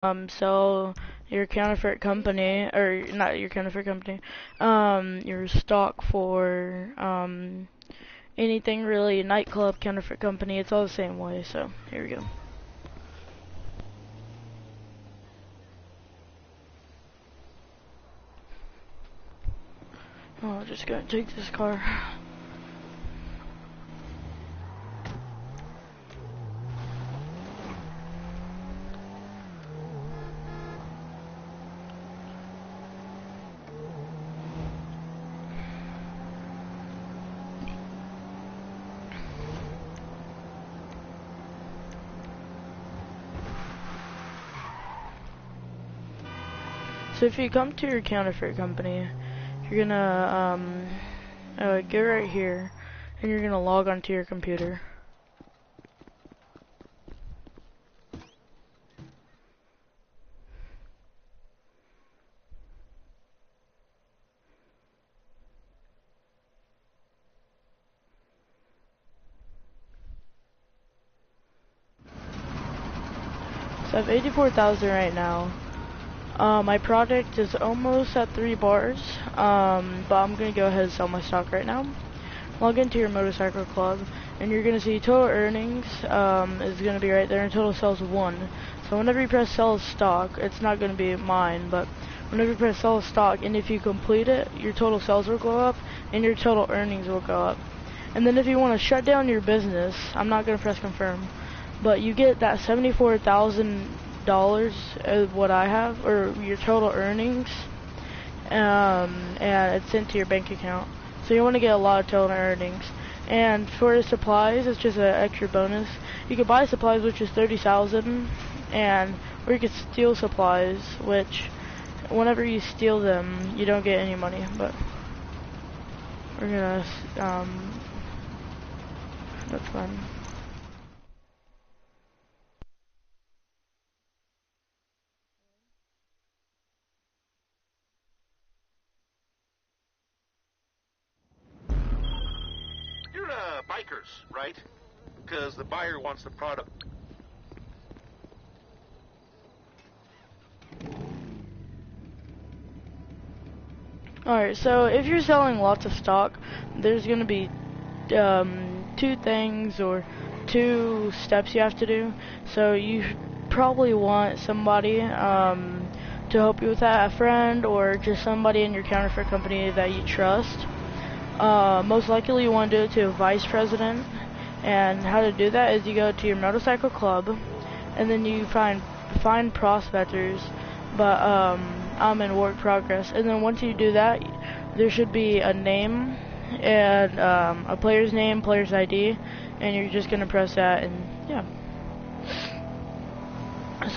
sell your counterfeit company, or not your counterfeit company, your stock for, anything really, nightclub, counterfeit company, it's all the same way, so here we go. Oh, I'm just gonna take this car. So if you come to your counterfeit company, you're gonna get right here, and you're gonna log onto your computer. So I have 84,000 right now. My product is almost at 3 bars, but I'm gonna go ahead and sell my stock right now. Log into your motorcycle club, and you're gonna see total earnings is gonna be right there, and total sales 1. So whenever you press sell stock, it's not gonna be mine, but whenever you press sell stock, and if you complete it, your total sales will go up, and your total earnings will go up. And then if you want to shut down your business, I'm not gonna press confirm, but you get that $74,000 is what I have, or your total earnings, and it's sent to your bank account. So you want to get a lot of total earnings. And for the supplies, it's just an extra bonus. You can buy supplies, which is 30,000, and or you can steal supplies, which whenever you steal them, you don't get any money. But we're gonna that's fun. You're bikers, right? Because the buyer wants the product. Alright, so if you're selling lots of stock, there's gonna be 2 things or 2 steps you have to do. So you probably want somebody to help you with that, a friend or just somebody in your counterfeit company that you trust. Most likely you want to do it to a vice president, and how to do that is you go to your motorcycle club, and then you find prospectors, but I'm in work progress. And then once you do that, there should be a name and a player's name, player's ID, and you're just gonna press that, and yeah.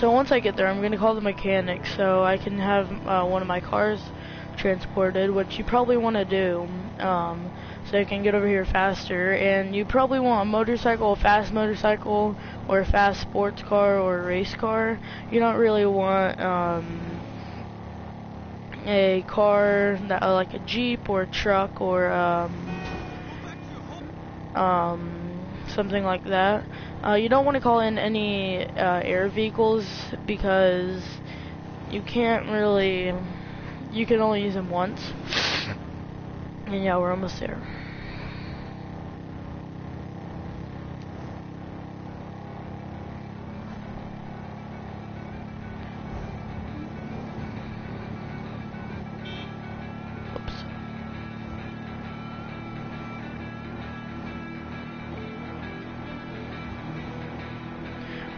So once I get there, I'm gonna call the mechanic so I can have one of my cars transported, which you probably want to do, so you can get over here faster. And you probably want a motorcycle, a fast motorcycle, or a fast sports car, or a race car. You don't really want a car that like a Jeep or a truck or something like that. You don't want to call in any air vehicles, because you can't really, you can only use them once. And yeah, we're almost there. Oops.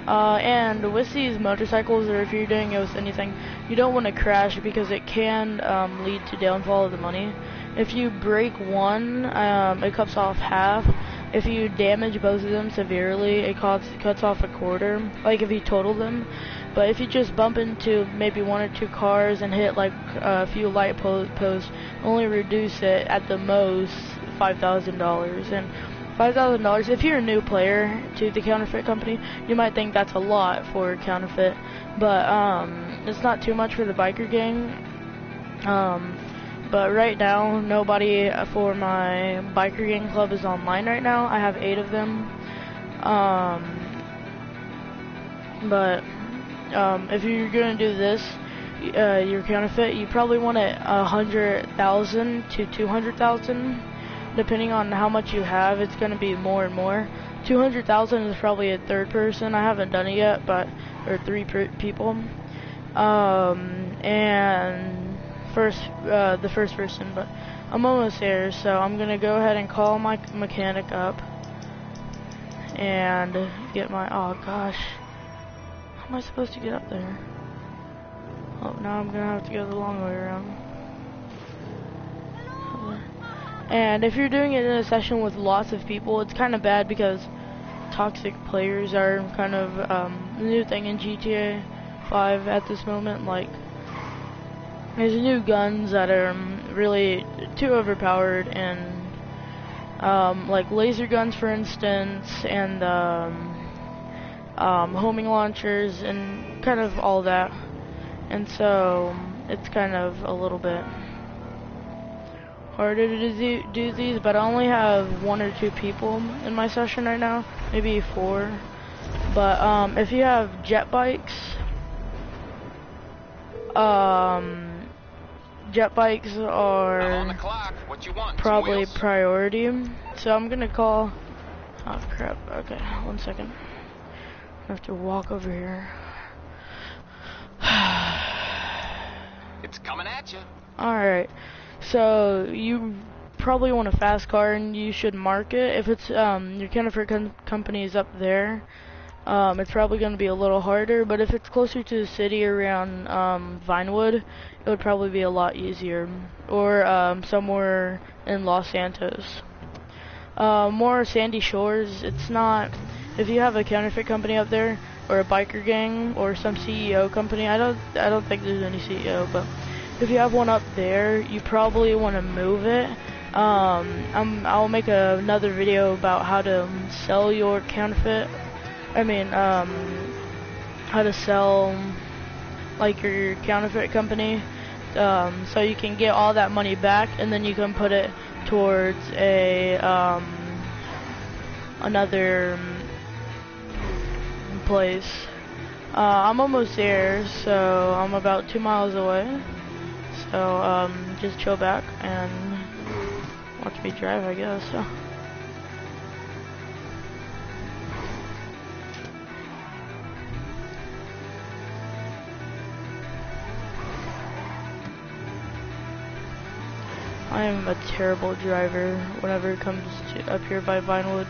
And with these motorcycles, or if you're doing it with anything, you don't want to crash, because it can lead to downfall of the money. If you break one, it cuts off half. If you damage both of them severely, it cuts off a quarter, like if you total them. But if you just bump into maybe 1 or 2 cars and hit like a few light posts, only reduce it at the most $5,000. And $5,000, if you're a new player to the counterfeit company, you might think that's a lot for counterfeit, but it's not too much for the biker gang. But right now, nobody for my biker gang club is online right now. I have 8 of them. But if you're gonna do this, your counterfeit, you probably want it 100,000 to 200,000, depending on how much you have. It's gonna be more and more. 200,000 is probably a third person. I haven't done it yet, but or three people. And the first person, but I'm almost there, so I'm gonna go ahead and call my mechanic up and get my, oh gosh, how am I supposed to get up there? Oh, now I'm gonna have to go the long way around. And if you're doing it in a session with lots of people, it's kind of bad because toxic players are kind of the new thing in GTA5 at this moment. Like, there's new guns that are really too overpowered, and like laser guns, for instance, and homing launchers, and kind of all that. And so it's kind of a little bit harder to do these, but I only have 1 or 2 people in my session right now, maybe 4. But if you have jet bikes, jet bikes are on the clock. What you want? probably priority. So I'm gonna call, oh crap, okay, 1 second. I have to walk over here. It's coming at you. Alright, so you probably want a fast car, and you should mark it. If it's your counterfeit company is up there, it's probably going to be a little harder, but if it's closer to the city around Vinewood, it would probably be a lot easier, or somewhere in Los Santos. More Sandy Shores, it's not, if you have a counterfeit company up there, or a biker gang, or some CEO company, I don't think there's any CEO, but if you have one up there, you probably want to move it. I'll make another video about how to sell your counterfeit, how to sell like your counterfeit company, so you can get all that money back, and then you can put it towards a another place. I'm almost there, so I'm about 2 miles away. So just chill back and watch me drive, I guess. So. I am a terrible driver whenever it comes to up here by Vinewood.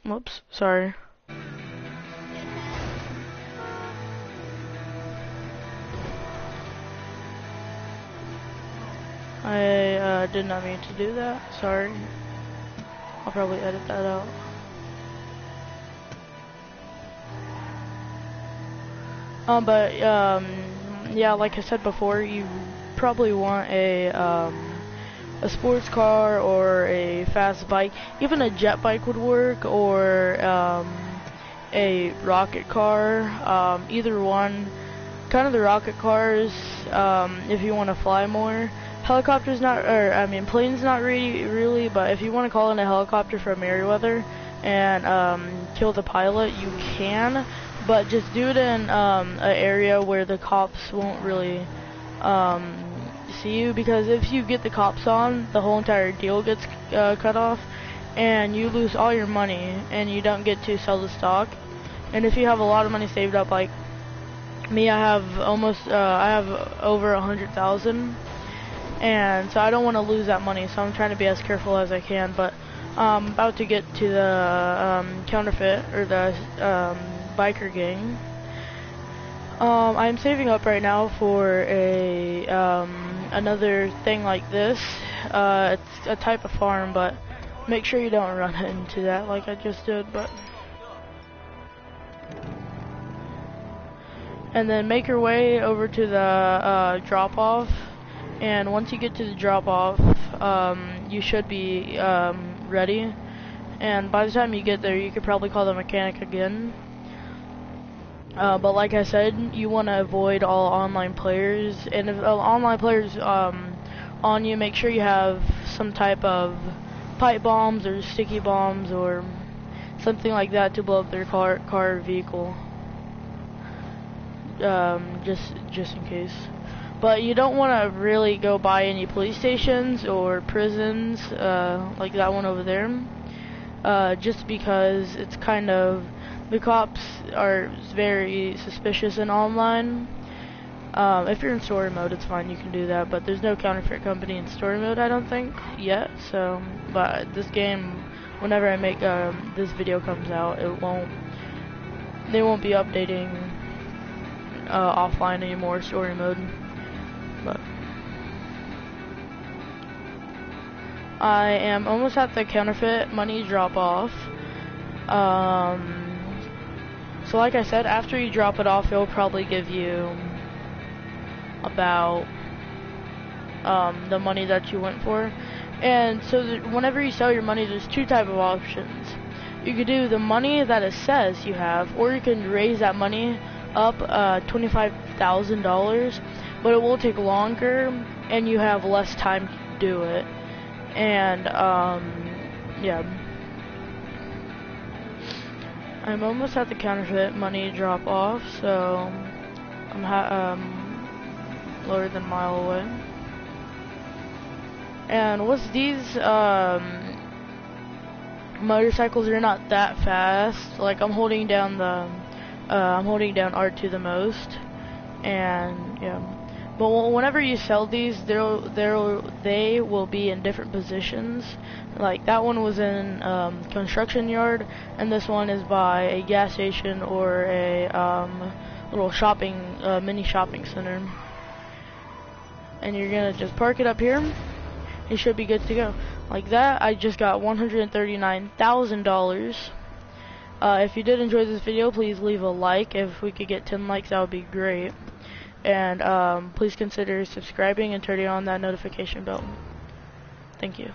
Whoops, sorry. I did not mean to do that, sorry. I'll probably edit that out. Yeah, like I said before, you probably want a sports car or a fast bike. Even a jet bike would work, or a rocket car. Either one. Kind of the rocket cars, if you want to fly more. Helicopters not, or I mean planes not really, but if you want to call in a helicopter from Merriweather and kill the pilot, you can. But just do it in an area where the cops won't really see you, because if you get the cops on, the whole entire deal gets cut off, and you lose all your money, and you don't get to sell the stock. And if you have a lot of money saved up, like me, I have over 100,000, and so I don't want to lose that money, so I'm trying to be as careful as I can. But I'm about to get to the counterfeit, or the biker gang. I'm saving up right now for a another thing like this. It's a type of farm, but make sure you don't run into that like I just did. But and then make your way over to the drop-off, and once you get to the drop-off, you should be ready, and by the time you get there, you could probably call the mechanic again. But like I said, you want to avoid all online players, and if online players on you, make sure you have some type of pipe bombs or sticky bombs or something like that to blow up their car or vehicle. Just in case. But you don't want to really go by any police stations or prisons, like that one over there, just because it's kind of, the cops are very suspicious in online. If you're in story mode, it's fine, you can do that, but there's no counterfeit company in story mode, I don't think, yet. So, but this game, whenever I make, this video comes out, they won't be updating, offline anymore, story mode. But I am almost at the counterfeit money drop off. So like I said, after you drop it off, it'll probably give you about the money that you went for. And so whenever you sell your money, there's two type of options. You could do the money that it says you have, or you can raise that money up $25,000, but it will take longer and you have less time to do it. And yeah, I'm almost at the counterfeit money drop off, so I'm lower than a mile away. And what's these motorcycles are not that fast. Like I'm holding down R2 the most, and yeah. But whenever you sell these, they will be in different positions. Like that one was in construction yard, and this one is by a gas station or a little mini shopping center. And you're gonna just park it up here. You should be good to go. Like that, I just got $139,000. If you did enjoy this video, please leave a like. If we could get 10 likes, that would be great. And please consider subscribing and turning on that notification bell. Thank you.